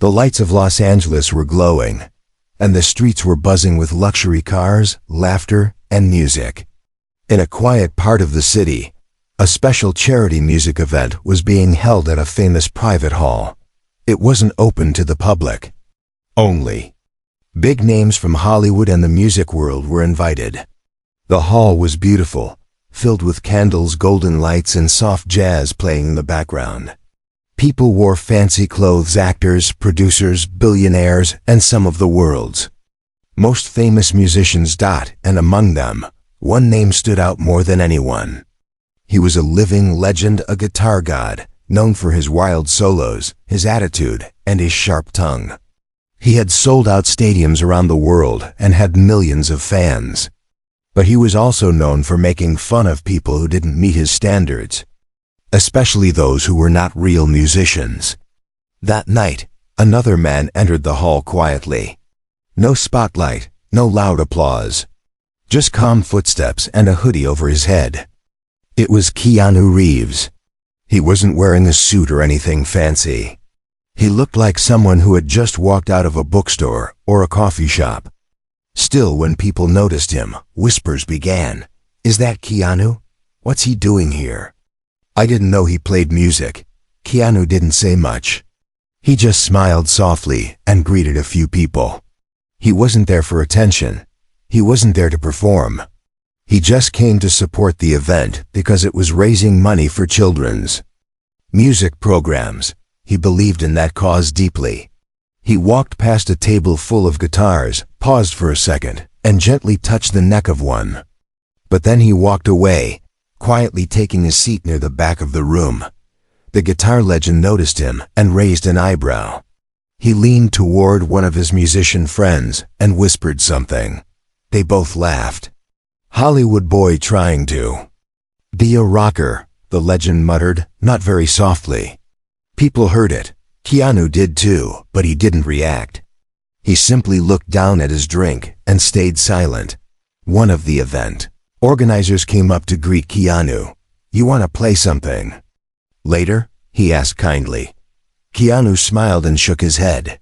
The lights of Los Angeles were glowing, and the streets were buzzing with luxury cars, laughter, and music. In a quiet part of the city, a special charity music event was being held at a famous private hall. It wasn't open to the public. Only big names from Hollywood and the music world were invited. The hall was beautiful, filled with candles, golden lights, and soft jazz playing in the background. People wore fancy clothes, actors, producers, billionaires, and some of the world's most famous musicians. And among them, one name stood out more than anyone. He was a living legend, a guitar god, known for his wild solos, his attitude, and his sharp tongue. He had sold out stadiums around the world and had millions of fans. But he was also known for making fun of people who didn't meet his standards, especially those who were not real musicians. That night, another man entered the hall quietly. No spotlight, no loud applause. Just calm footsteps and a hoodie over his head. It was Keanu Reeves. He wasn't wearing a suit or anything fancy. He looked like someone who had just walked out of a bookstore or a coffee shop. Still, when people noticed him, whispers began. "Is that Keanu? What's he doing here?" "I didn't know he played music." Keanu didn't say much. He just smiled softly and greeted a few people. He wasn't there for attention. He wasn't there to perform. He just came to support the event because it was raising money for children's music programs. He believed in that cause deeply. He walked past a table full of guitars, paused for a second, and gently touched the neck of one. But then he walked away, quietly taking a seat near the back of the room. The guitar legend noticed him and raised an eyebrow. He leaned toward one of his musician friends and whispered something. They both laughed. "Hollywood boy trying to be a rocker," the legend muttered, not very softly. People heard it. Keanu did too, but he didn't react. He simply looked down at his drink and stayed silent. One of the event organizers came up to greet Keanu. "You want to play something later?" he asked kindly. Keanu smiled and shook his head.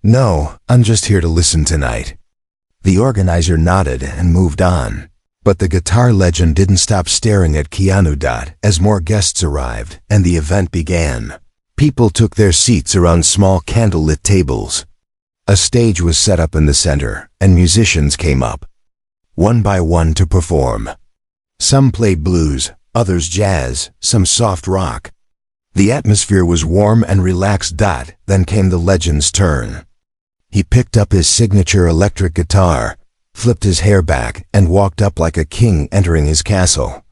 "No, I'm just here to listen tonight." The organizer nodded and moved on. But the guitar legend didn't stop staring at Keanu. As more guests arrived and the event began, people took their seats around small candlelit tables. A stage was set up in the center, and musicians came up, one by one, to perform. Some played blues, others jazz, some soft rock. The atmosphere was warm and relaxed. Then came the legend's turn. He picked up his signature electric guitar, flipped his hair back, and walked up like a king entering his castle.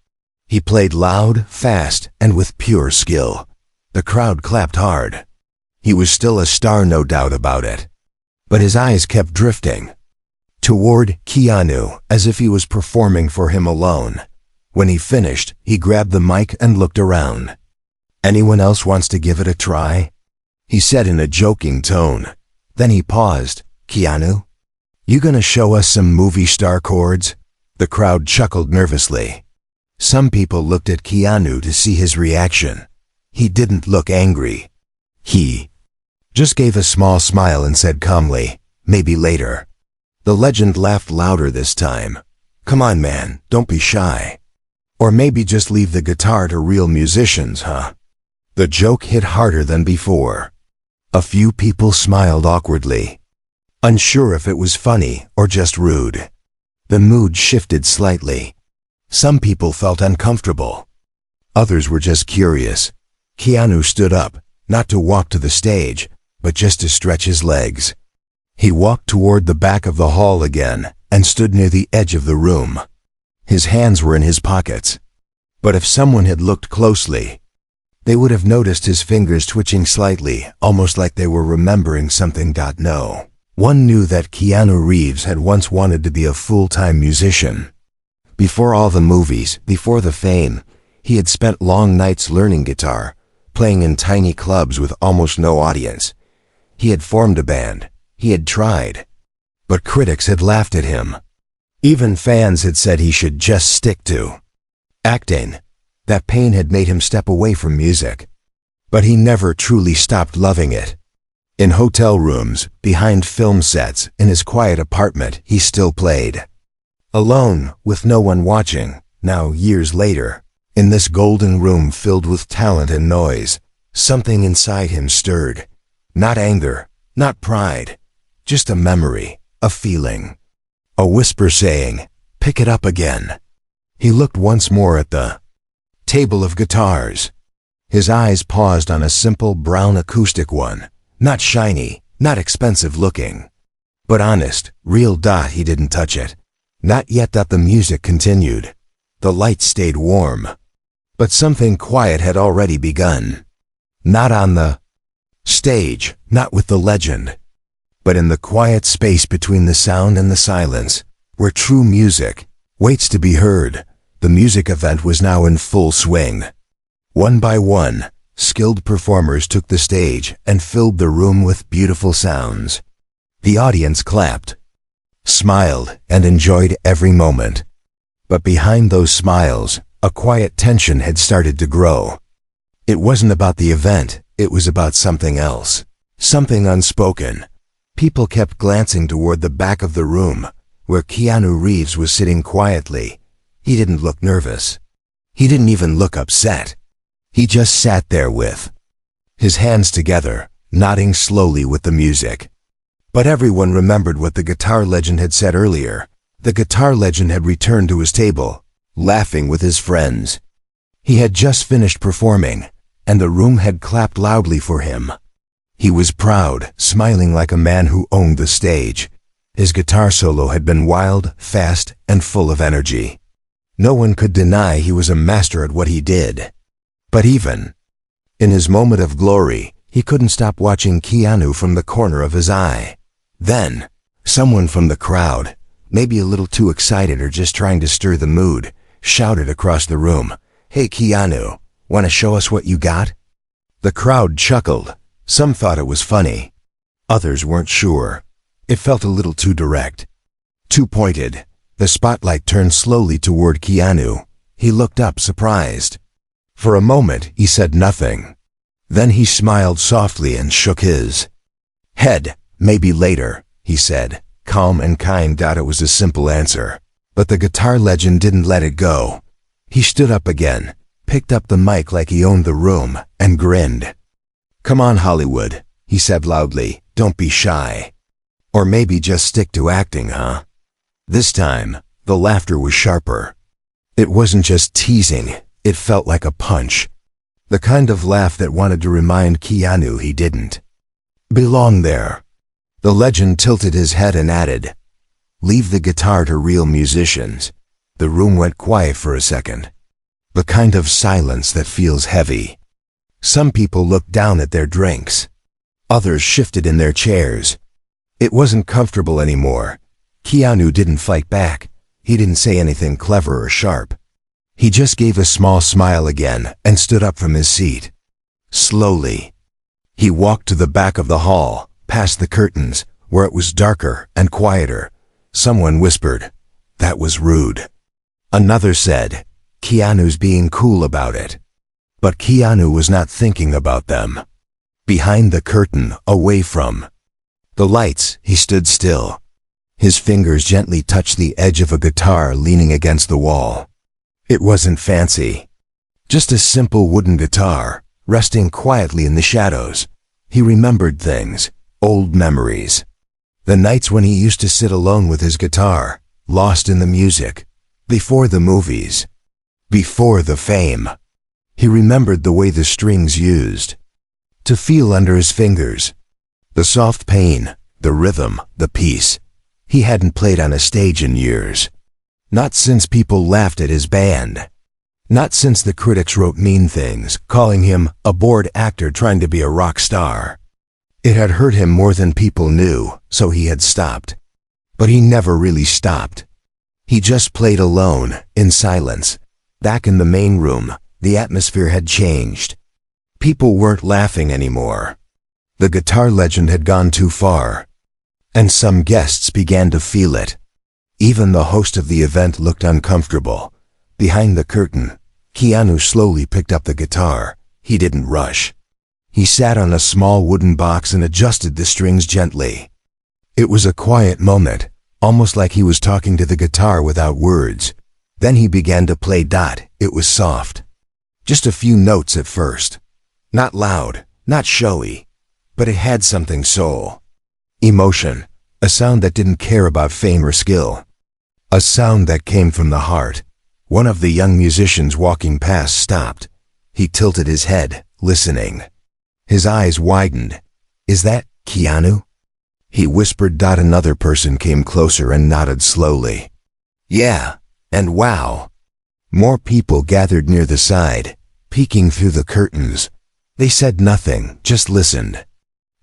He played loud, fast, and with pure skill. The crowd clapped hard. He was still a star, no doubt about it. But his eyes kept drifting toward Keanu, as if he was performing for him alone. When he finished, he grabbed the mic and looked around. "Anyone else wants to give it a try?" he said in a joking tone. Then he paused. "Keanu, you gonna show us some movie star chords?" The crowd chuckled nervously. Some people looked at Keanu to see his reaction. He didn't look angry. He just gave a small smile and said calmly, "Maybe later." The legend laughed louder this time. "Come on, man, don't be shy. Or maybe just leave the guitar to real musicians, huh?" The joke hit harder than before. A few people smiled awkwardly, unsure if it was funny or just rude. The mood shifted slightly. Some people felt uncomfortable. Others were just curious. Keanu stood up, not to walk to the stage, but just to stretch his legs. He walked toward the back of the hall again and stood near the edge of the room. His hands were in his pockets. But if someone had looked closely, they would have noticed his fingers twitching slightly, almost like they were remembering something. No one knew that Keanu Reeves had once wanted to be a full-time musician. Before all the movies, before the fame, he had spent long nights learning guitar, playing in tiny clubs with almost no audience. He had formed a band. He had tried. But critics had laughed at him. Even fans had said he should just stick to acting. That pain had made him step away from music. But he never truly stopped loving it. In hotel rooms, behind film sets, in his quiet apartment, he still played. Alone, with no one watching, now years later, in this golden room filled with talent and noise, something inside him stirred. Not anger, not pride, just a memory, a feeling. A whisper saying, "Pick it up again." He looked once more at the table of guitars. His eyes paused on a simple brown acoustic one, not shiny, not expensive looking, but honest, real. He didn't touch it. Not yet. The music continued. The lights stayed warm. But something quiet had already begun. Not on the stage, not with the legend, but in the quiet space between the sound and the silence, where true music waits to be heard. The music event was now in full swing. One by one, skilled performers took the stage and filled the room with beautiful sounds. The audience clapped, smiled, and enjoyed every moment. But behind those smiles, a quiet tension had started to grow. It wasn't about the event, it was about something else, something unspoken. People kept glancing toward the back of the room, where Keanu Reeves was sitting quietly. He didn't look nervous. He didn't even look upset. He just sat there with his hands together, nodding slowly with the music. But everyone remembered what the guitar legend had said earlier. The guitar legend had returned to his table, laughing with his friends. He had just finished performing, and the room had clapped loudly for him. He was proud, smiling like a man who owned the stage. His guitar solo had been wild, fast, and full of energy. No one could deny he was a master at what he did. But even in his moment of glory, he couldn't stop watching Keanu from the corner of his eye. Then, someone from the crowd, maybe a little too excited or just trying to stir the mood, shouted across the room, "Hey Keanu, want to show us what you got?" The crowd chuckled. Some thought it was funny. Others weren't sure. It felt a little too direct, too pointed. The spotlight turned slowly toward Keanu. He looked up, surprised. For a moment, he said nothing. Then he smiled softly and shook his head. "Maybe later," he said, calm and kind. It was a simple answer. But the guitar legend didn't let it go. He stood up again, picked up the mic like he owned the room, and grinned. "Come on, Hollywood," he said loudly. "Don't be shy. Or maybe just stick to acting, huh?" This time, the laughter was sharper. It wasn't just teasing, it felt like a punch. The kind of laugh that wanted to remind Keanu he didn't belong there. The legend tilted his head and added, "Leave the guitar to real musicians." The room went quiet for a second. The kind of silence that feels heavy. Some people looked down at their drinks. Others shifted in their chairs. It wasn't comfortable anymore. Keanu didn't fight back. He didn't say anything clever or sharp. He just gave a small smile again and stood up from his seat. Slowly, he walked to the back of the hall, past the curtains, where it was darker and quieter. Someone whispered, "That was rude." Another said, "Keanu's being cool about it." But Keanu was not thinking about them. Behind the curtain, away from the lights, he stood still. His fingers gently touched the edge of a guitar leaning against the wall. It wasn't fancy. Just a simple wooden guitar, resting quietly in the shadows. He remembered things, old memories. The nights when he used to sit alone with his guitar, lost in the music. Before the movies. Before the fame. He remembered the way the strings used to feel under his fingers. The soft pain, the rhythm, the peace. He hadn't played on a stage in years. Not since people laughed at his band. Not since the critics wrote mean things, calling him a bored actor trying to be a rock star. It had hurt him more than people knew, so he had stopped. But he never really stopped. He just played alone, in silence. Back in the main room, the atmosphere had changed. People weren't laughing anymore. The guitar legend had gone too far. And some guests began to feel it. Even the host of the event looked uncomfortable. Behind the curtain, Keanu slowly picked up the guitar. He didn't rush. He sat on a small wooden box and adjusted the strings gently. It was a quiet moment, almost like he was talking to the guitar without words. Then he began to play. It was soft. Just a few notes at first. Not loud, not showy, but it had something soul. Emotion, a sound that didn't care about fame or skill. A sound that came from the heart. One of the young musicians walking past stopped. He tilted his head, listening. His eyes widened. "Is that Keanu?" He whispered. Another person came closer and nodded slowly. "Yeah, and wow." More people gathered near the side, peeking through the curtains. They said nothing, just listened.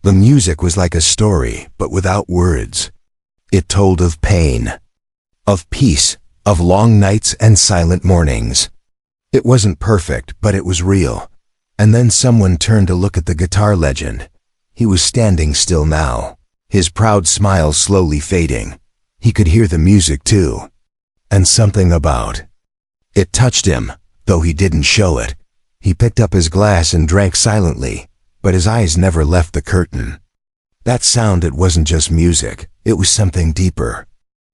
The music was like a story, but without words. It told of pain, of peace, of long nights and silent mornings. It wasn't perfect, but it was real. And then someone turned to look at the guitar legend. He was standing still now, his proud smile slowly fading. He could hear the music too. And something about it touched him, though he didn't show it. He picked up his glass and drank silently, but his eyes never left the curtain. That sound, it wasn't just music, it was something deeper.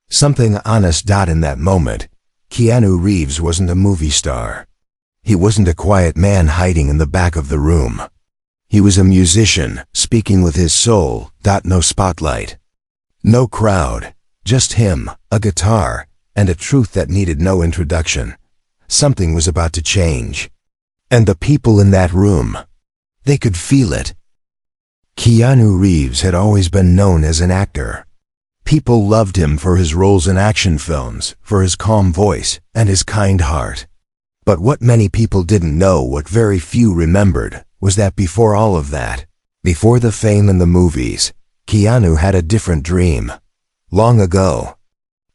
Something honest. In that moment, Keanu Reeves wasn't a movie star. He wasn't a quiet man hiding in the back of the room. He was a musician, speaking with his soul. No spotlight. No crowd. Just him, a guitar, and a truth that needed no introduction. Something was about to change. And the people in that room, they could feel it. Keanu Reeves had always been known as an actor. People loved him for his roles in action films, for his calm voice, and his kind heart. But what many people didn't know, what very few remembered, was that before all of that, before the fame and the movies, Keanu had a different dream. Long ago.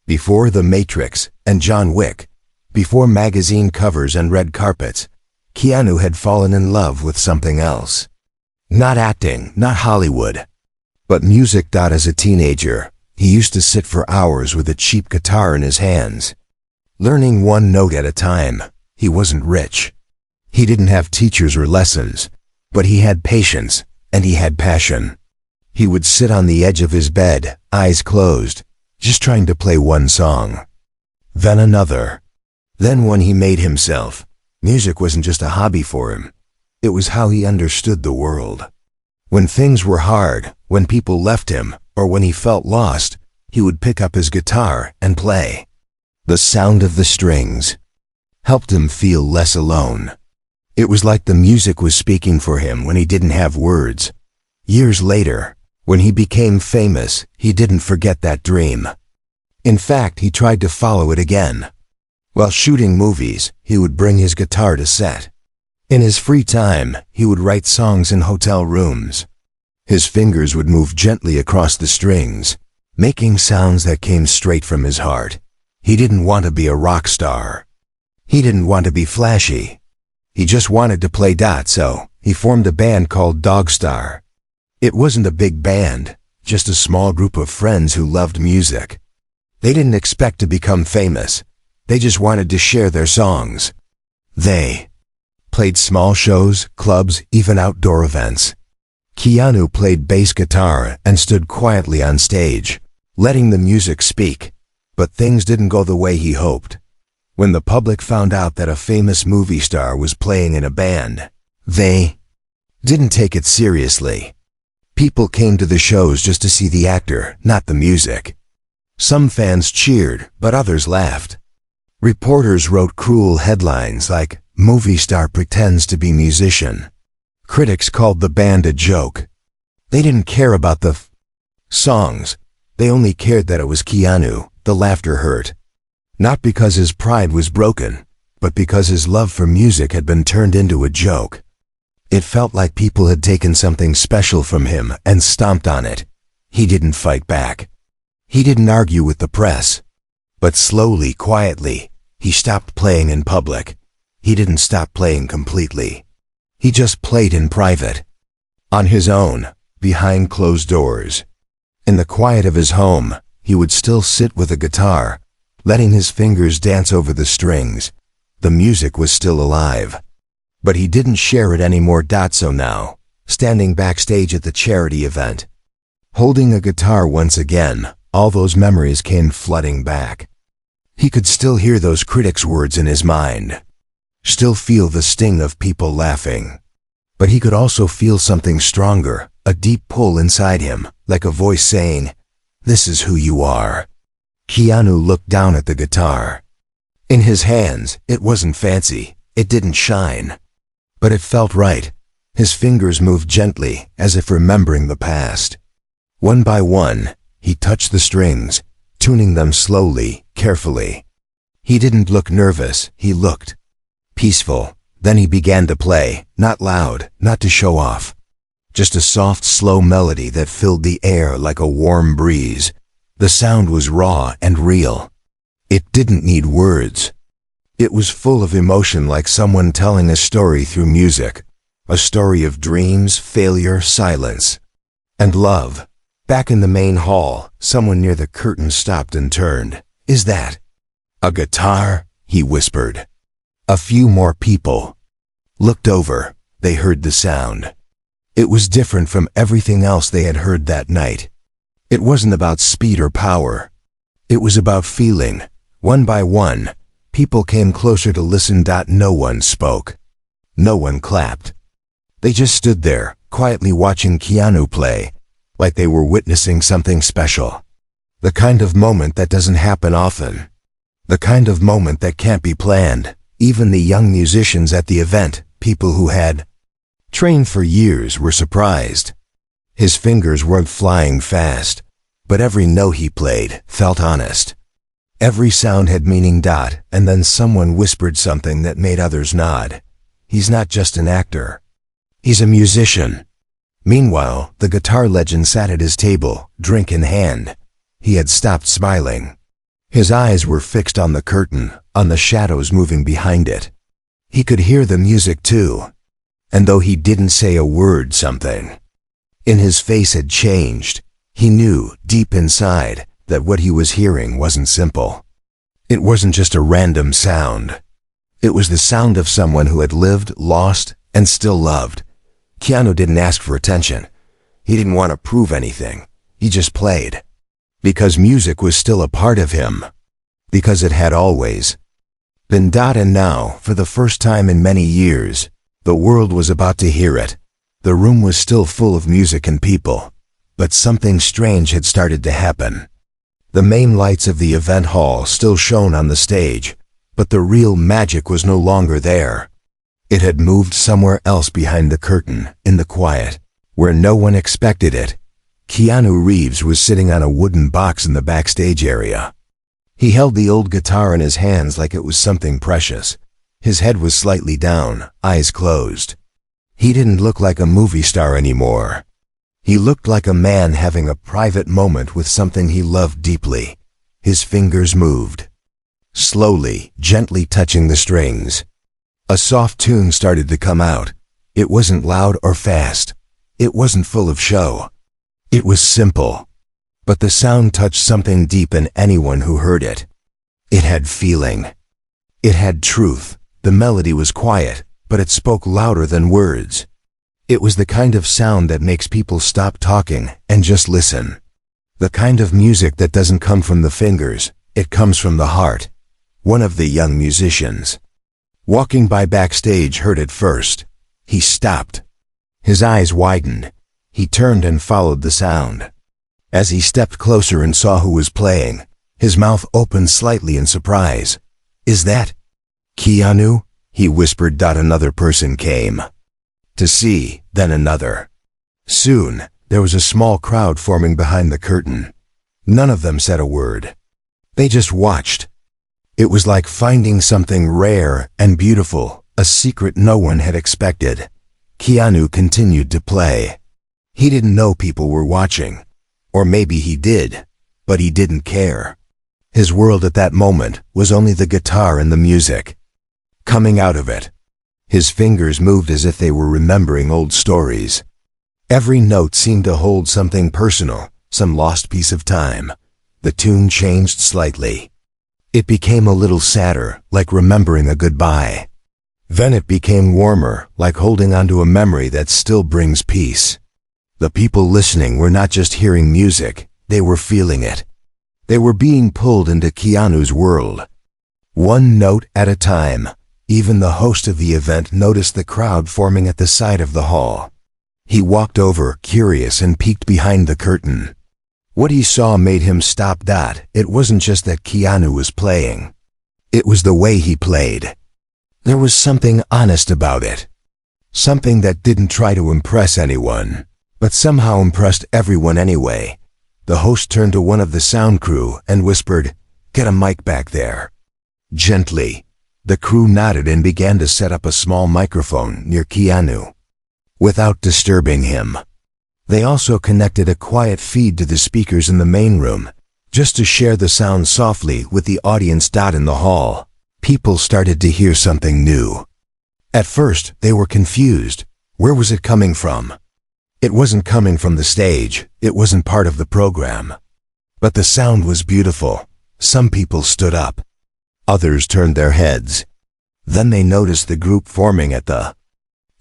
Before The Matrix and John Wick, before magazine covers and red carpets, Keanu had fallen in love with something else. Not acting, not Hollywood, but music. As a teenager, he used to sit for hours with a cheap guitar in his hands, learning one note at a time. He wasn't rich. He didn't have teachers or lessons, but he had patience, and he had passion. He would sit on the edge of his bed, eyes closed, just trying to play one song. Then another. Then one he made himself. Music wasn't just a hobby for him. It was how he understood the world. When things were hard, when people left him, or when he felt lost, he would pick up his guitar and play. The sound of the strings helped him feel less alone. It was like the music was speaking for him when he didn't have words. Years later, when he became famous, he didn't forget that dream. In fact, he tried to follow it again. While shooting movies, he would bring his guitar to set. In his free time, he would write songs in hotel rooms. His fingers would move gently across the strings, making sounds that came straight from his heart. He didn't want to be a rock star. He didn't want to be flashy. He just wanted to play. So, he formed a band called Dogstar. It wasn't a big band, just a small group of friends who loved music. They didn't expect to become famous. They just wanted to share their songs. They played small shows, clubs, even outdoor events. Keanu played bass guitar and stood quietly on stage, letting the music speak. But things didn't go the way he hoped. When the public found out that a famous movie star was playing in a band, they didn't take it seriously. People came to the shows just to see the actor, not the music. Some fans cheered, but others laughed. Reporters wrote cruel headlines like, "Movie star pretends to be musician." Critics called the band a joke. They didn't care about the songs. They only cared that it was Keanu. The laughter hurt. Not because his pride was broken, but because his love for music had been turned into a joke. It felt like people had taken something special from him and stomped on it. He didn't fight back. He didn't argue with the press. But slowly, quietly, he stopped playing in public. He didn't stop playing completely. He just played in private. On his own, behind closed doors. In the quiet of his home, he would still sit with a guitar, letting his fingers dance over the strings. The music was still alive. But he didn't share it anymore. So now, standing backstage at the charity event. Holding a guitar once again, all those memories came flooding back. He could still hear those critics' words in his mind, still feel the sting of people laughing. But he could also feel something stronger, a deep pull inside him, like a voice saying, "This is who you are." Keanu looked down at the guitar. In his hands, it wasn't fancy, it didn't shine. But it felt right. His fingers moved gently, as if remembering the past. One by one, he touched the strings, tuning them slowly, carefully. He didn't look nervous, he looked peaceful. Then he began to play, not loud, not to show off. Just a soft, slow melody that filled the air like a warm breeze. The sound was raw and real. It didn't need words. It was full of emotion, like someone telling a story through music. A story of dreams, failure, silence, and love. Back in the main hall, someone near the curtain stopped and turned. "Is that a guitar?" he whispered. A few more people looked over. They heard the sound. It was different from everything else they had heard that night. It wasn't about speed or power. It was about feeling. One by one, people came closer to listen. No one spoke. No one clapped. They just stood there, quietly watching Keanu play, like they were witnessing something special. The kind of moment that doesn't happen often. The kind of moment that can't be planned. Even the young musicians at the event, people who had trained for years, were surprised. His fingers weren't flying fast, but every note he played felt honest. Every sound had meaning. And then someone whispered something that made others nod. He's not just an actor. He's a musician. Meanwhile, the guitar legend sat at his table, drink in hand. He had stopped smiling. His eyes were fixed on the curtain, on the shadows moving behind it. He could hear the music too. And though he didn't say a word, something in his face had changed. He knew, deep inside, that what he was hearing wasn't simple. It wasn't just a random sound. It was the sound of someone who had lived, lost, and still loved. Keanu didn't ask for attention. He didn't want to prove anything. He just played. Because music was still a part of him. Because it had always been. And now, for the first time in many years, the world was about to hear it. The room was still full of music and people. But something strange had started to happen. The main lights of the event hall still shone on the stage, but the real magic was no longer there. It had moved somewhere else behind the curtain, in the quiet, where no one expected it. Keanu Reeves was sitting on a wooden box in the backstage area. He held the old guitar in his hands like it was something precious. His head was slightly down, eyes closed. He didn't look like a movie star anymore. He looked like a man having a private moment with something he loved deeply. His fingers moved, slowly, gently touching the strings. A soft tune started to come out. It wasn't loud or fast. It wasn't full of show. It was simple. But the sound touched something deep in anyone who heard it. It had feeling. It had truth. The melody was quiet, but it spoke louder than words. It was the kind of sound that makes people stop talking and just listen. The kind of music that doesn't come from the fingers, it comes from the heart. One of the young musicians walking by backstage heard it first. He stopped. His eyes widened. He turned and followed the sound. As he stepped closer and saw who was playing, his mouth opened slightly in surprise. "Is that Keanu?" he whispered. Another person came to see, then another. Soon, there was a small crowd forming behind the curtain. None of them said a word. They just watched. It was like finding something rare and beautiful, a secret no one had expected. Keanu continued to play. He didn't know people were watching. Or maybe he did, but he didn't care. His world at that moment was only the guitar and the music. Coming out of it, his fingers moved as if they were remembering old stories. Every note seemed to hold something personal, some lost piece of time. The tune changed slightly. It became a little sadder, like remembering a goodbye. Then it became warmer, like holding onto a memory that still brings peace. The people listening were not just hearing music, they were feeling it. They were being pulled into Keanu's world. One note at a time, even the host of the event noticed the crowd forming at the side of the hall. He walked over, curious, and peeked behind the curtain. What he saw made him stop. It wasn't just that Keanu was playing. It was the way he played. There was something honest about it. Something that didn't try to impress anyone, but somehow impressed everyone anyway. The host turned to one of the sound crew and whispered, "Get a mic back there." Gently, the crew nodded and began to set up a small microphone near Keanu. Without disturbing him, they also connected a quiet feed to the speakers in the main room, just to share the sound softly with the audience. In the hall, people started to hear something new. At first, they were confused. Where was it coming from? It wasn't coming from the stage, it wasn't part of the program. But the sound was beautiful. Some people stood up. Others turned their heads. Then they noticed the group forming at the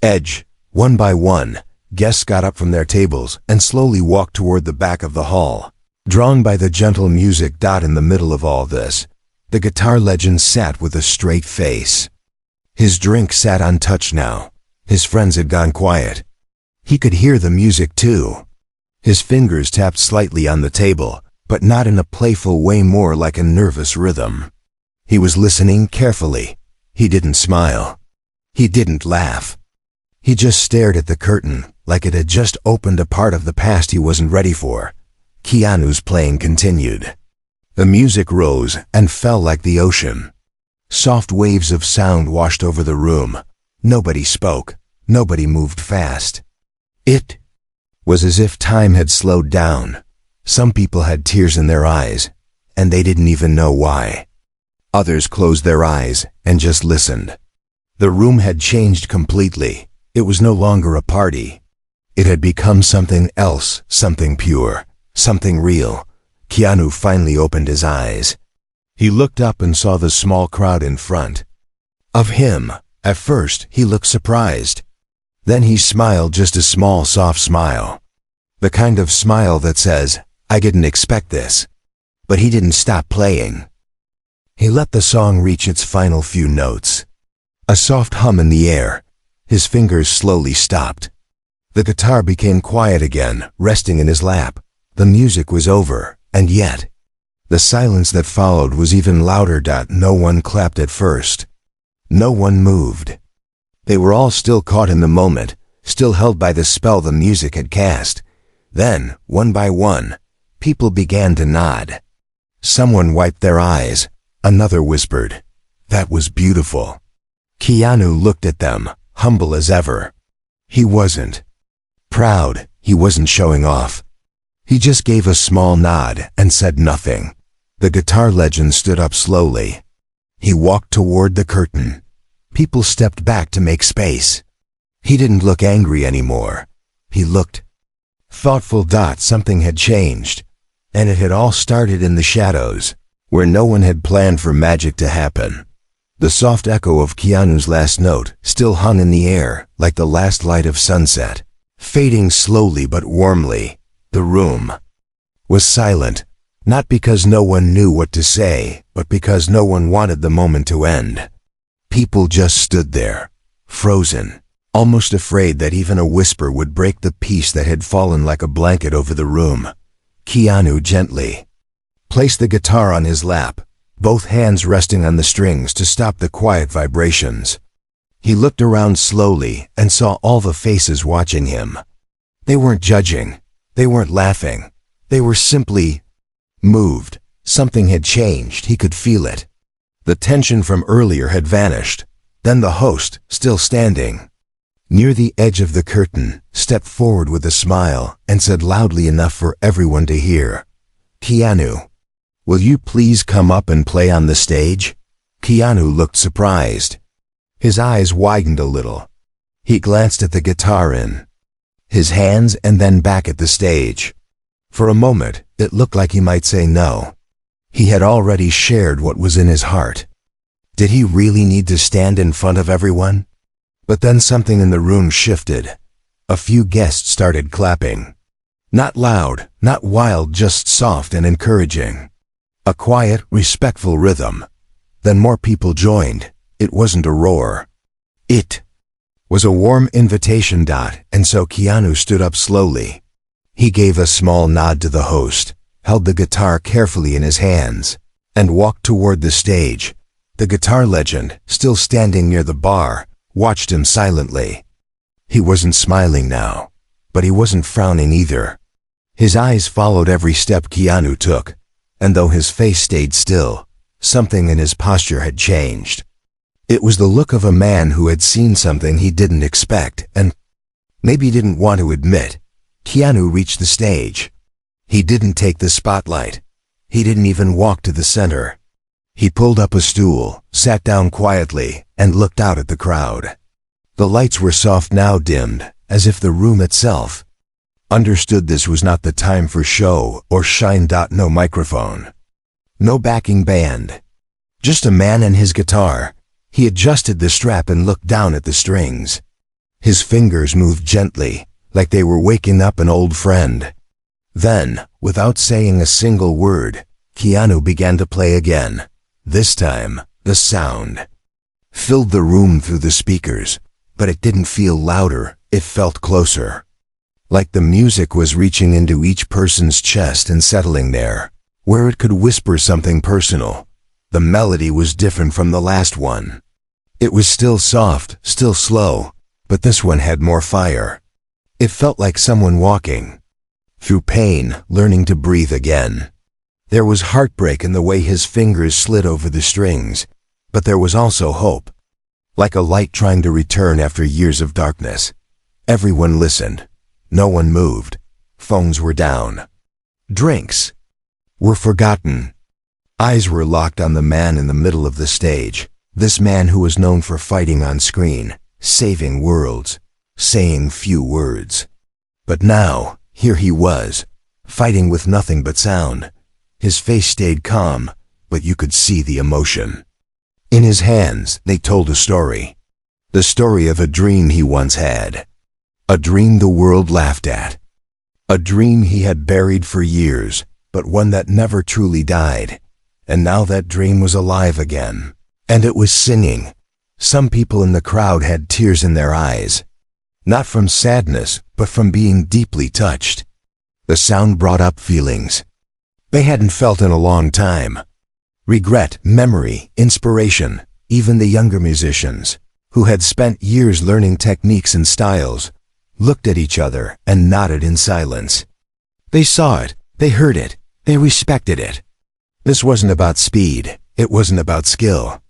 edge. One by one, guests got up from their tables and slowly walked toward the back of the hall. Drawn by the gentle music. In the middle of all this, the guitar legend sat with a straight face. His drink sat untouched now. His friends had gone quiet. He could hear the music too. His fingers tapped slightly on the table, but not in a playful way, more like a nervous rhythm. He was listening carefully. He didn't smile. He didn't laugh. He just stared at the curtain, like it had just opened a part of the past he wasn't ready for. Keanu's playing continued. The music rose and fell like the ocean. Soft waves of sound washed over the room. Nobody spoke. Nobody moved fast. It was as if time had slowed down. Some people had tears in their eyes, and they didn't even know why. Others closed their eyes and just listened. The room had changed completely. It was no longer a party. It had become something else, something pure, something real. Keanu finally opened his eyes. He looked up and saw the small crowd in front of him. At first, he looked surprised. Then he smiled, just a small, soft smile. The kind of smile that says, "I didn't expect this." But he didn't stop playing. He let the song reach its final few notes. A soft hum in the air. His fingers slowly stopped. The guitar became quiet again, resting in his lap. The music was over, and yet, the silence that followed was even louder. No one clapped at first. No one moved. They were all still caught in the moment, still held by the spell the music had cast. Then, one by one, people began to nod. Someone wiped their eyes. Another whispered, "That was beautiful." Keanu looked at them, humble as ever. He wasn't proud. He wasn't showing off. He just gave a small nod and said nothing. The guitar legend stood up slowly. He walked toward the curtain. People stepped back to make space. He didn't look angry anymore. He looked thoughtful. Something had changed, and it had all started in the shadows, where no one had planned for magic to happen. The soft echo of Keanu's last note still hung in the air, like the last light of sunset, fading slowly but warmly. The room was silent, not because no one knew what to say, but because no one wanted the moment to end. People just stood there, frozen, almost afraid that even a whisper would break the peace that had fallen like a blanket over the room. Keanu gently placed the guitar on his lap, both hands resting on the strings to stop the quiet vibrations. He looked around slowly and saw all the faces watching him. They weren't judging. They weren't laughing. They were simply moved. Something had changed. He could feel it. The tension from earlier had vanished. Then the host, still standing near the edge of the curtain, stepped forward with a smile and said loudly enough for everyone to hear, "Keanu, will you please come up and play on the stage?" Keanu looked surprised. His eyes widened a little. He glanced at the guitar in his hands and then back at the stage. For a moment, it looked like he might say no. He had already shared what was in his heart. Did he really need to stand in front of everyone? But then something in the room shifted. A few guests started clapping. Not loud, not wild, just soft and encouraging. A quiet, respectful rhythm. Then more people joined. It wasn't a roar. It was a warm invitation. And so Keanu stood up slowly. He gave a small nod to the host, held the guitar carefully in his hands, and walked toward the stage. The guitar legend, still standing near the bar, watched him silently. He wasn't smiling now, but he wasn't frowning either. His eyes followed every step Keanu took, and though his face stayed still, something in his posture had changed. It was the look of a man who had seen something he didn't expect and maybe didn't want to admit. Keanu reached the stage. He didn't take the spotlight. He didn't even walk to the center. He pulled up a stool, sat down quietly, and looked out at the crowd. The lights were soft, now dimmed, as if the room itself understood this was not the time for show or shine. No microphone. No backing band. Just a man and his guitar. He adjusted the strap and looked down at the strings. His fingers moved gently, like they were waking up an old friend. Then, without saying a single word, Keanu began to play again. This time, the sound filled the room through the speakers, but it didn't feel louder, it felt closer. Like the music was reaching into each person's chest and settling there, where it could whisper something personal. The melody was different from the last one. It was still soft, still slow, but this one had more fire. It felt like someone walking through pain, learning to breathe again. There was heartbreak in the way his fingers slid over the strings, but there was also hope. Like a light trying to return after years of darkness. Everyone listened. No one moved. Phones were down. Drinks were forgotten. Eyes were locked on the man in the middle of the stage. This man who was known for fighting on screen, saving worlds, saying few words. But now, here he was, fighting with nothing but sound. His face stayed calm, but you could see the emotion. In his hands, they told a story. The story of a dream he once had. A dream the world laughed at. A dream he had buried for years, but one that never truly died. And now that dream was alive again. And it was singing. Some people in the crowd had tears in their eyes. Not from sadness, but from being deeply touched. The sound brought up feelings they hadn't felt in a long time. Regret, memory, inspiration. Even the younger musicians, who had spent years learning techniques and styles, looked at each other and nodded in silence. They saw it, they heard it, they respected it. This wasn't about speed, it wasn't about skill.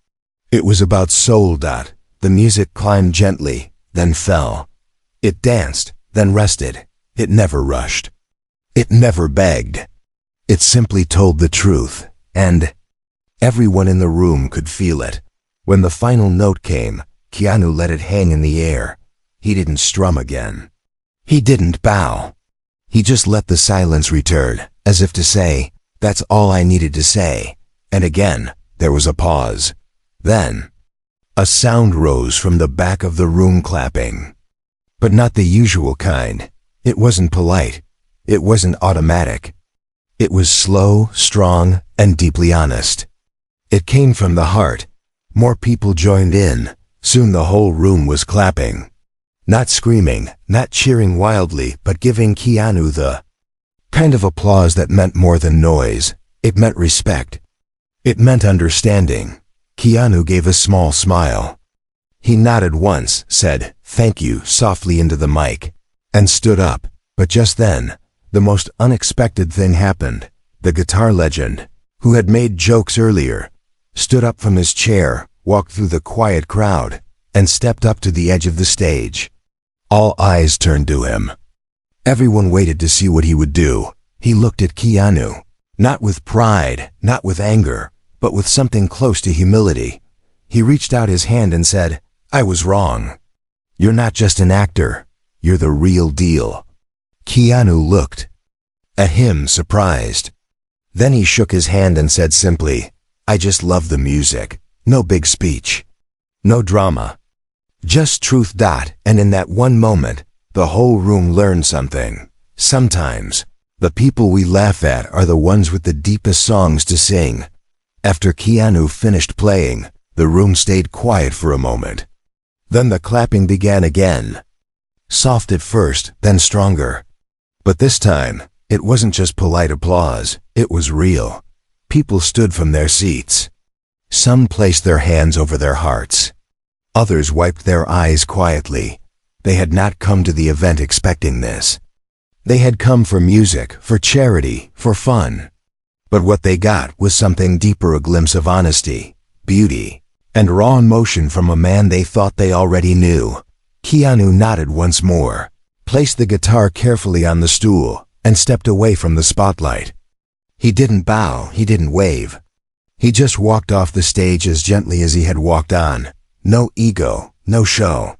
It was about soul. The music climbed gently, then fell. It danced, then rested. It never rushed. It never begged. It simply told the truth, and everyone in the room could feel it. When the final note came, Keanu let it hang in the air. He didn't strum again. He didn't bow. He just let the silence return, as if to say, "That's all I needed to say." And again, there was a pause. Then, a sound rose from the back of the room, clapping. But not the usual kind. It wasn't polite. It wasn't automatic. It was slow, strong, and deeply honest. It came from the heart. More people joined in. Soon the whole room was clapping. Not screaming, not cheering wildly, but giving Keanu the kind of applause that meant more than noise. It meant respect. It meant understanding. Keanu gave a small smile. He nodded once, said, "Thank you," softly into the mic, and stood up. But just then, the most unexpected thing happened. The guitar legend, who had made jokes earlier, stood up from his chair, walked through the quiet crowd, and stepped up to the edge of the stage. All eyes turned to him. Everyone waited to see what he would do. He looked at Keanu, not with pride, not with anger, but with something close to humility. He reached out his hand and said, "I was wrong. You're not just an actor. You're the real deal." Keanu looked at him, surprised. Then he shook his hand and said simply, "I just love the music. No big speech. No drama. Just truth. And in that one moment, the whole room learned something. Sometimes, the people we laugh at are the ones with the deepest songs to sing. After Keanu finished playing, the room stayed quiet for a moment. Then the clapping began again. Soft at first, then stronger. But this time, it wasn't just polite applause, it was real. People stood from their seats. Some placed their hands over their hearts. Others wiped their eyes quietly. They had not come to the event expecting this. They had come for music, for charity, for fun. But what they got was something deeper, a glimpse of honesty, beauty, and raw emotion from a man they thought they already knew. Keanu nodded once more, placed the guitar carefully on the stool, and stepped away from the spotlight. He didn't bow, he didn't wave. He just walked off the stage as gently as he had walked on. No ego, no show.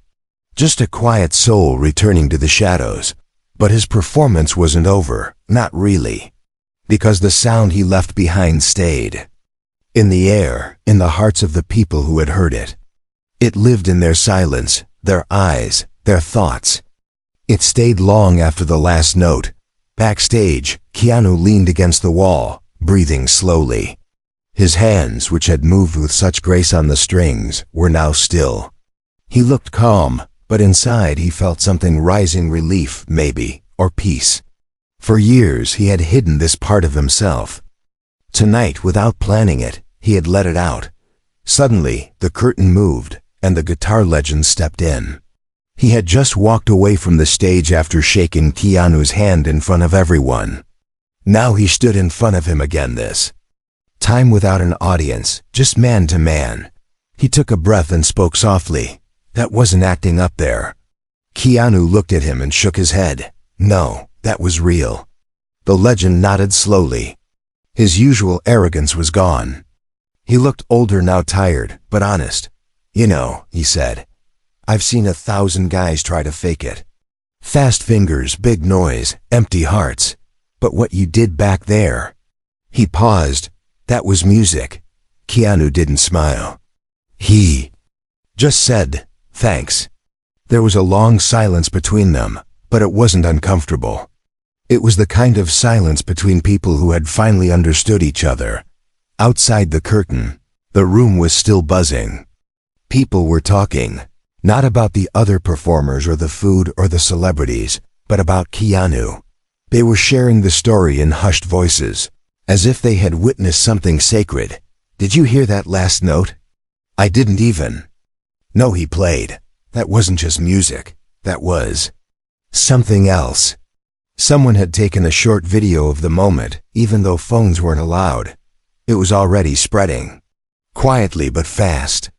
Just a quiet soul returning to the shadows. But his performance wasn't over, not really. Because the sound he left behind stayed. In the air, in the hearts of the people who had heard it. It lived in their silence, their eyes, their thoughts. It stayed long after the last note. Backstage, Keanu leaned against the wall, breathing slowly. His hands, which had moved with such grace on the strings, were now still. He looked calm, but inside he felt something rising, relief, maybe, or peace. For years he had hidden this part of himself. Tonight, without planning it, he had let it out. Suddenly, the curtain moved, and the guitar legend stepped in. He had just walked away from the stage after shaking Keanu's hand in front of everyone. Now he stood in front of him again, this time without an audience, just man to man. He took a breath and spoke softly. That wasn't acting up there. Keanu looked at him and shook his head. No, that was real. The legend nodded slowly. His usual arrogance was gone. He looked older now, tired, but honest. You know, he said, I've seen 1,000 guys try to fake it. Fast fingers, big noise, empty hearts. But what you did back there. He paused. That was music. Keanu didn't smile. He just said, thanks. There was a long silence between them, but it wasn't uncomfortable. It was the kind of silence between people who had finally understood each other. Outside the curtain, the room was still buzzing. People were talking, not about the other performers or the food or the celebrities, but about Keanu. They were sharing the story in hushed voices, as if they had witnessed something sacred. Did you hear that last note? I didn't even. No, he played. That wasn't just music. That was something else. Someone had taken a short video of the moment, even though phones weren't allowed. It was already spreading. Quietly but fast.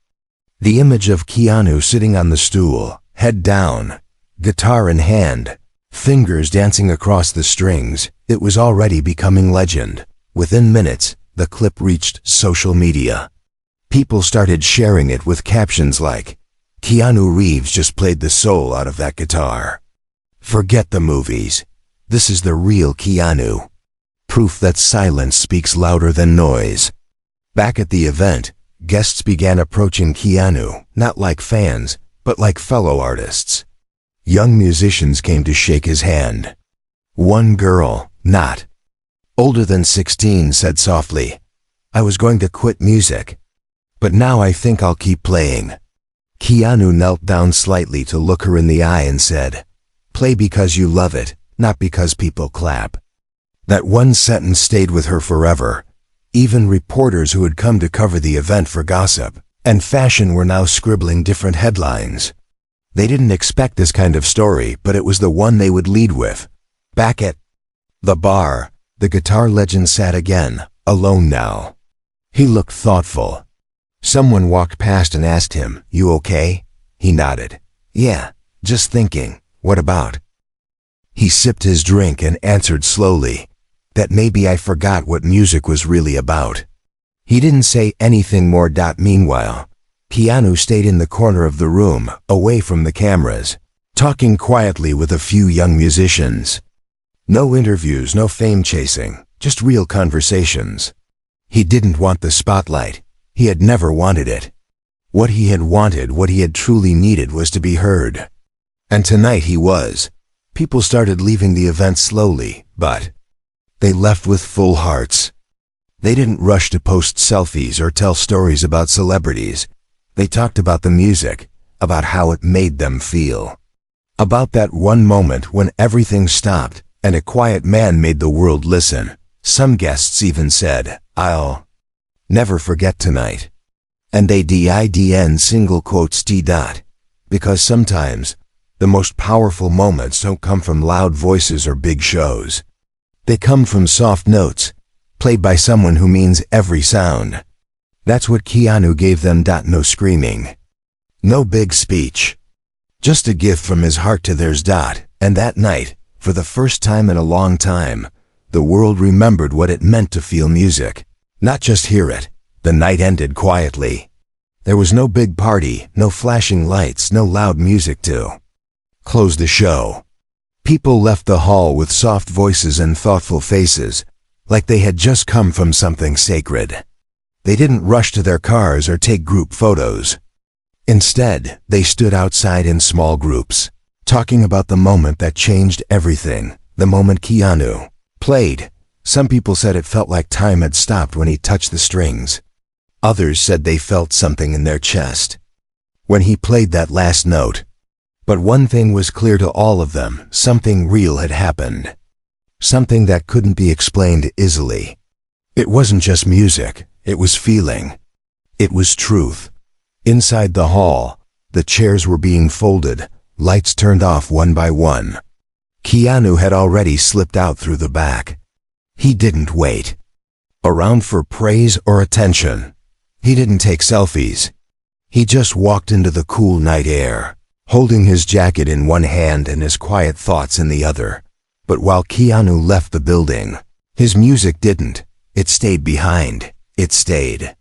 The image of Keanu sitting on the stool, head down, guitar in hand, fingers dancing across the strings, it was already becoming legend. Within minutes, the clip reached social media. People started sharing it with captions like, Keanu Reeves just played the soul out of that guitar. Forget the movies. This is the real Keanu. Proof that silence speaks louder than noise. Back at the event, guests began approaching Keanu, not like fans, but like fellow artists. Young musicians came to shake his hand. One girl, not older than 16, said softly, I was going to quit music, but now I think I'll keep playing. Keanu knelt down slightly to look her in the eye and said, play because you love it, not because people clap. That one sentence stayed with her forever. Even reporters who had come to cover the event for gossip and fashion were now scribbling different headlines. They didn't expect this kind of story, but it was the one they would lead with. Back at the bar, the guitar legend sat again, alone now. He looked thoughtful. Someone walked past and asked him, you okay? He nodded. Yeah, just thinking, what about? He sipped his drink and answered slowly, that maybe I forgot what music was really about. He didn't say anything more. Meanwhile, Keanu stayed in the corner of the room, away from the cameras, talking quietly with a few young musicians. No interviews, no fame chasing, just real conversations. He didn't want the spotlight. He had never wanted it. What he had wanted, what he had truly needed, was to be heard. And tonight he was. People started leaving the event slowly, but they left with full hearts. They didn't rush to post selfies or tell stories about celebrities. They talked about the music, about how it made them feel. About that one moment when everything stopped and a quiet man made the world listen. Some guests even said, "I'll never forget tonight." And they didn't single quotes because sometimes the most powerful moments don't come from loud voices or big shows. They come from soft notes, played by someone who means every sound. That's what Keanu gave them. No screaming. No big speech. Just a gift from his heart to theirs. And that night, for the first time in a long time, the world remembered what it meant to feel music, not just hear it. The night ended quietly. There was no big party, no flashing lights, no loud music to close the show. People left the hall with soft voices and thoughtful faces, like they had just come from something sacred. They didn't rush to their cars or take group photos. Instead, they stood outside in small groups, talking about the moment that changed everything, the moment Keanu played. Some people said it felt like time had stopped when he touched the strings. Others said they felt something in their chest when he played that last note. But one thing was clear to all of them: something real had happened. Something that couldn't be explained easily. It wasn't just music, it was feeling. It was truth. Inside the hall, the chairs were being folded, lights turned off one by one. Keanu had already slipped out through the back. He didn't wait around for praise or attention. He didn't take selfies. He just walked into the cool night air, holding his jacket in one hand and his quiet thoughts in the other. But while Keanu left the building, his music didn't. It stayed behind. It stayed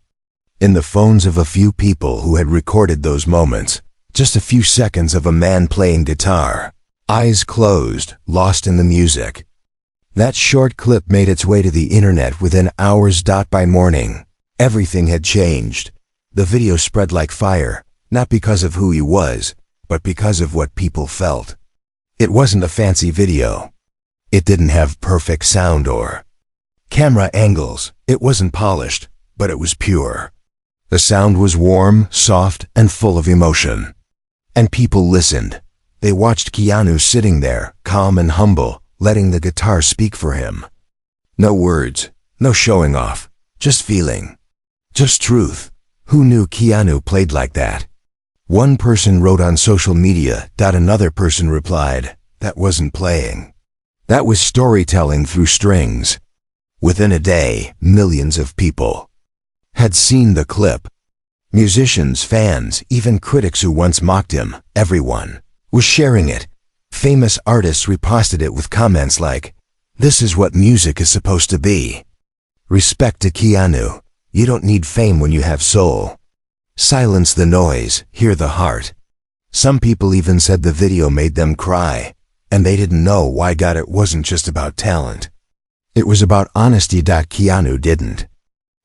in the phones of a few people who had recorded those moments. Just a few seconds of a man playing guitar, eyes closed, lost in the music. That short clip made its way to the internet within hours. By morning, everything had changed. The video spread like fire, not because of who he was, but because of what people felt. It wasn't a fancy video. It didn't have perfect sound or camera angles. It wasn't polished, but it was pure. The sound was warm, soft, and full of emotion. And people listened. They watched Keanu sitting there, calm and humble, letting the guitar speak for him. No words, no showing off, just feeling. Just truth. Who knew Keanu played like that? One person wrote on social media. Another person replied, "That wasn't playing. That was storytelling through strings." Within a day, millions of people had seen the clip. Musicians, fans, even critics who once mocked him, everyone was sharing it. Famous artists reposted it with comments like, "This is what music is supposed to be." Respect to Keanu. You don't need fame when you have soul. Silence the noise, hear the heart. Some people even said the video made them cry, and they didn't know why. It wasn't just about talent. It was about honesty. Keanu didn't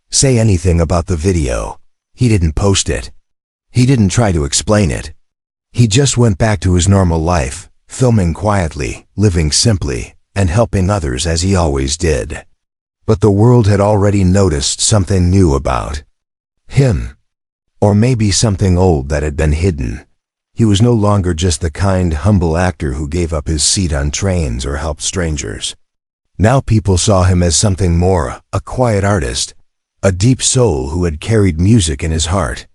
say anything about the video. He didn't post it. He didn't try to explain it. He just went back to his normal life, filming quietly, living simply, and helping others as he always did. But the world had already noticed something new about him. Or maybe something old that had been hidden. He was no longer just the kind, humble actor who gave up his seat on trains or helped strangers. Now people saw him as something more, a quiet artist, a deep soul who had carried music in his heart.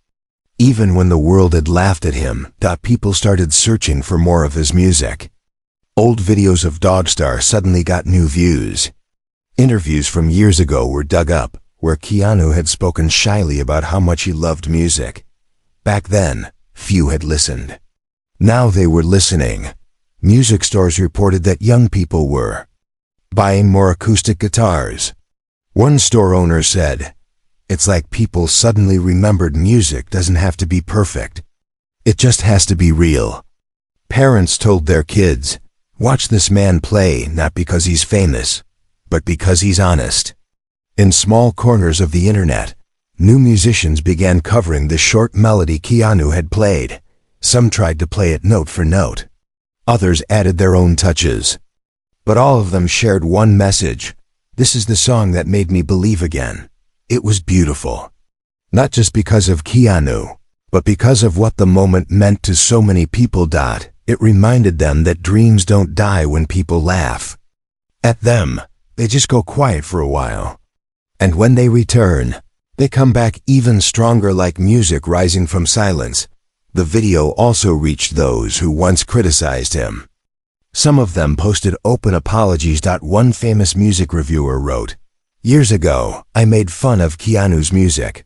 Even when the world had laughed at him, people started searching for more of his music. Old videos of Dogstar suddenly got new views. Interviews from years ago were dug up, where Keanu had spoken shyly about how much he loved music. Back then, few had listened. Now they were listening. Music stores reported that young people were buying more acoustic guitars. One store owner said, "It's like people suddenly remembered music doesn't have to be perfect. It just has to be real." Parents told their kids, "Watch this man play not because he's famous, but because he's honest." In small corners of the internet, new musicians began covering the short melody Keanu had played. Some tried to play it note for note. Others added their own touches. But all of them shared one message. This is the song that made me believe again. It was beautiful. Not just because of Keanu, but because of what the moment meant to so many people. It reminded them that dreams don't die when people laugh at them. They just go quiet for a while. And when they return, they come back even stronger, like music rising from silence. The video also reached those who once criticized him. Some of them posted open apologies. One famous music reviewer wrote, "Years ago, I made fun of Keanu's music.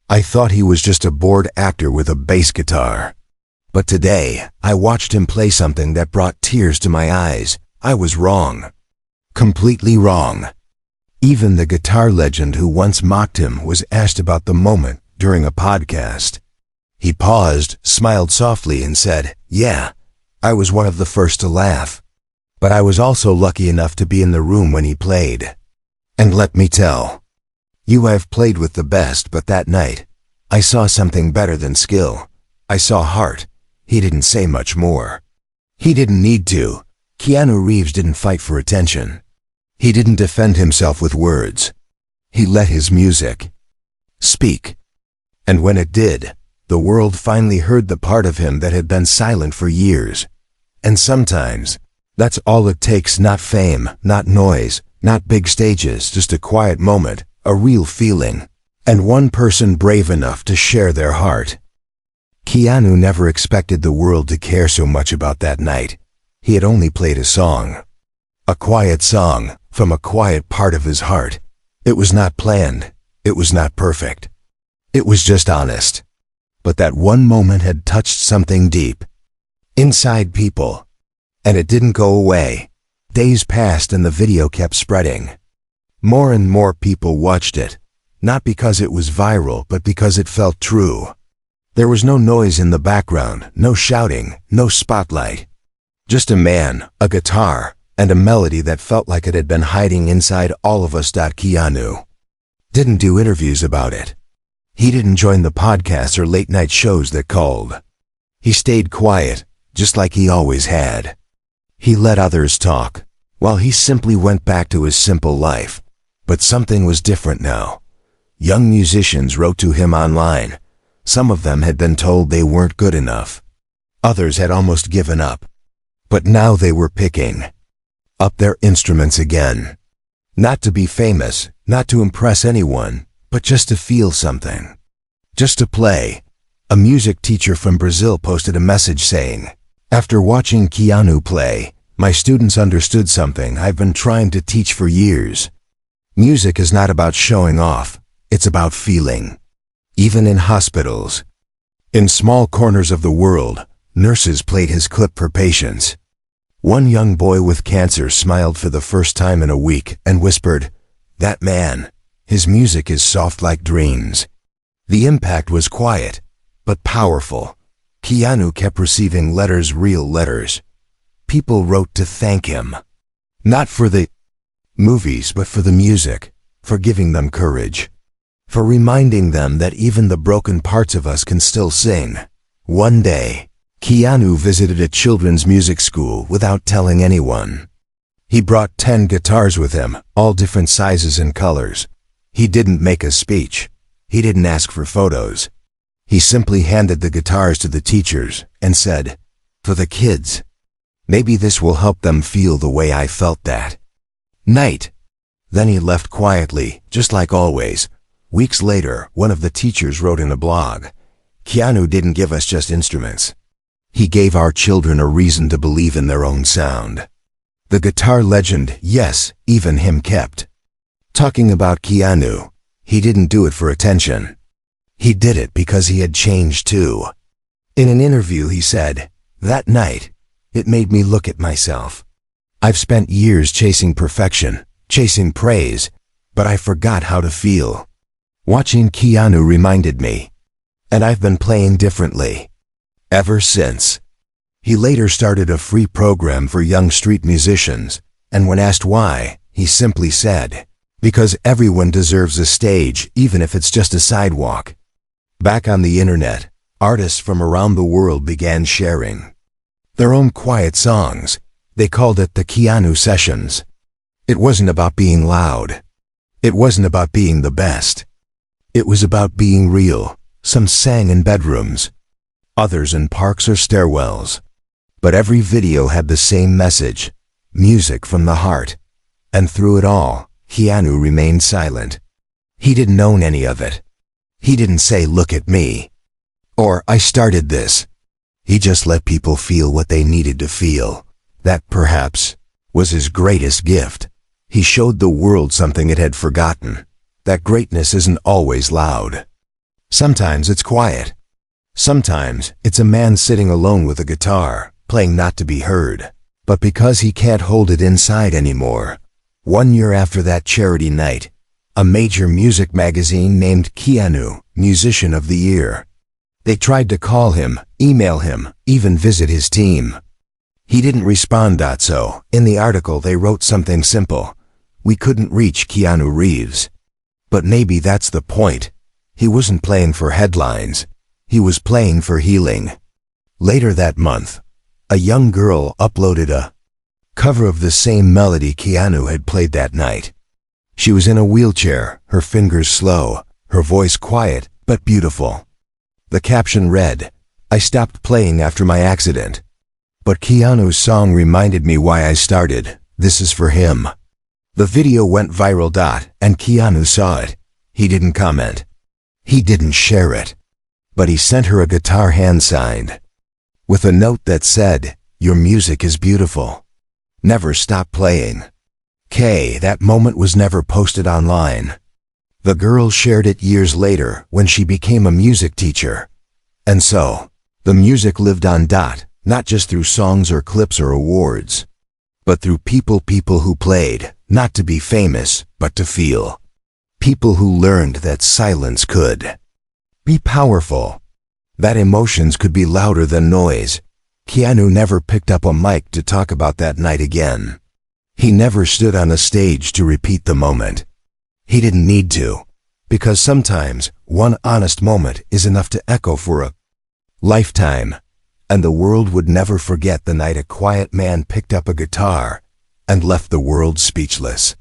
I thought he was just a bored actor with a bass guitar. But today, I watched him play something that brought tears to my eyes. I was wrong. Completely wrong." Even the guitar legend who once mocked him was asked about the moment during a podcast. He paused, smiled softly, and said, "Yeah, I was one of the first to laugh. But I was also lucky enough to be in the room when he played. And let me tell you, I've played with the best, but that night, I saw something better than skill. I saw heart." He didn't say much more. He didn't need to. Keanu Reeves didn't fight for attention. He didn't defend himself with words. He let his music speak. And when it did, the world finally heard the part of him that had been silent for years. And sometimes, that's all it takes. Not fame, not noise, not big stages, just a quiet moment, a real feeling, and one person brave enough to share their heart. Keanu never expected the world to care so much about that night. He had only played a song. A quiet song, from a quiet part of his heart. It was not planned. It was not perfect. It was just honest. But that one moment had touched something deep inside people. And it didn't go away. Days passed and the video kept spreading. More and more people watched it, not because it was viral, but because it felt true. There was no noise in the background, no shouting, no spotlight. Just a man, a guitar, and a melody that felt like it had been hiding inside all of us. Keanu didn't do interviews about it. He didn't join the podcasts or late-night shows that called. He stayed quiet, just like he always had. He let others talk, while he simply went back to his simple life. But something was different now. Young musicians wrote to him online. Some of them had been told they weren't good enough. Others had almost given up. But now they were picking up their instruments again. Not to be famous, not to impress anyone, but just to feel something. Just to play. A music teacher from Brazil posted a message saying, "After watching Keanu play, my students understood something I've been trying to teach for years. Music is not about showing off, it's about feeling." Even in hospitals, in small corners of the world, nurses played his clip for patients. One young boy with cancer smiled for the first time in a week and whispered, "That man, his music is soft like dreams." The impact was quiet, but powerful. Keanu kept receiving letters, real letters. People wrote to thank him. Not for the movies, but for the music, for giving them courage, for reminding them that even the broken parts of us can still sing. One day, Keanu visited a children's music school without telling anyone. He brought 10 guitars with him, all different sizes and colors. He didn't make a speech. He didn't ask for photos. He simply handed the guitars to the teachers and said, "For the kids. Maybe this will help them feel the way I felt that night." Then he left quietly, just like always. Weeks later, one of the teachers wrote in a blog, "Keanu didn't give us just instruments. He gave our children a reason to believe in their own sound." The guitar legend, yes, even him kept talking about Keanu. He didn't do it for attention. He did it because he had changed too. In an interview he said, "That night, it made me look at myself. I've spent years chasing perfection, chasing praise, but I forgot how to feel. Watching Keanu reminded me, and I've been playing differently ever since." He later started a free program for young street musicians, and when asked why, he simply said, Because everyone deserves a stage, even if it's just a sidewalk. Back on the internet, artists from around the world began sharing their own quiet songs. They called it the Keanu Sessions. It wasn't about being loud. It wasn't about being the best. It was about being real. Some sang in bedrooms, others in parks or stairwells. But every video had the same message: music from the heart. And through it all, Keanu remained silent. He didn't own any of it. He didn't say, "Look at me," or "I started this." He just let people feel what they needed to feel. That, perhaps, was his greatest gift. He showed the world something it had forgotten: that greatness isn't always loud. Sometimes it's quiet. Sometimes it's a man sitting alone with a guitar, playing not to be heard, but because he can't hold it inside anymore. 1 year after that charity night, a major music magazine named Keanu Musician of the Year. They tried to call him, email him, even visit his team. He didn't respond. So, in the article they wrote something simple: "We couldn't reach Keanu Reeves." But maybe that's the point. He wasn't playing for headlines. He was playing for healing. Later that month, a young girl uploaded a cover of the same melody Keanu had played that night. She was in a wheelchair, her fingers slow, her voice quiet but beautiful. The caption read, "I stopped playing after my accident, but Keanu's song reminded me why I started. This is for him." The video went viral. And Keanu saw it. He didn't comment. He didn't share it. But he sent her a guitar hand-signed, with a note that said, "Your music is beautiful. Never stop playing." That moment was never posted online. The girl shared it years later when she became a music teacher. And so, the music lived on. Not just through songs or clips or awards, but through people who played, not to be famous, but to feel. People who learned that silence could be powerful, that emotions could be louder than noise. Keanu never picked up a mic to talk about that night again. He never stood on a stage to repeat the moment. He didn't need to, because sometimes one honest moment is enough to echo for a lifetime. And the world would never forget the night a quiet man picked up a guitar and left the world speechless.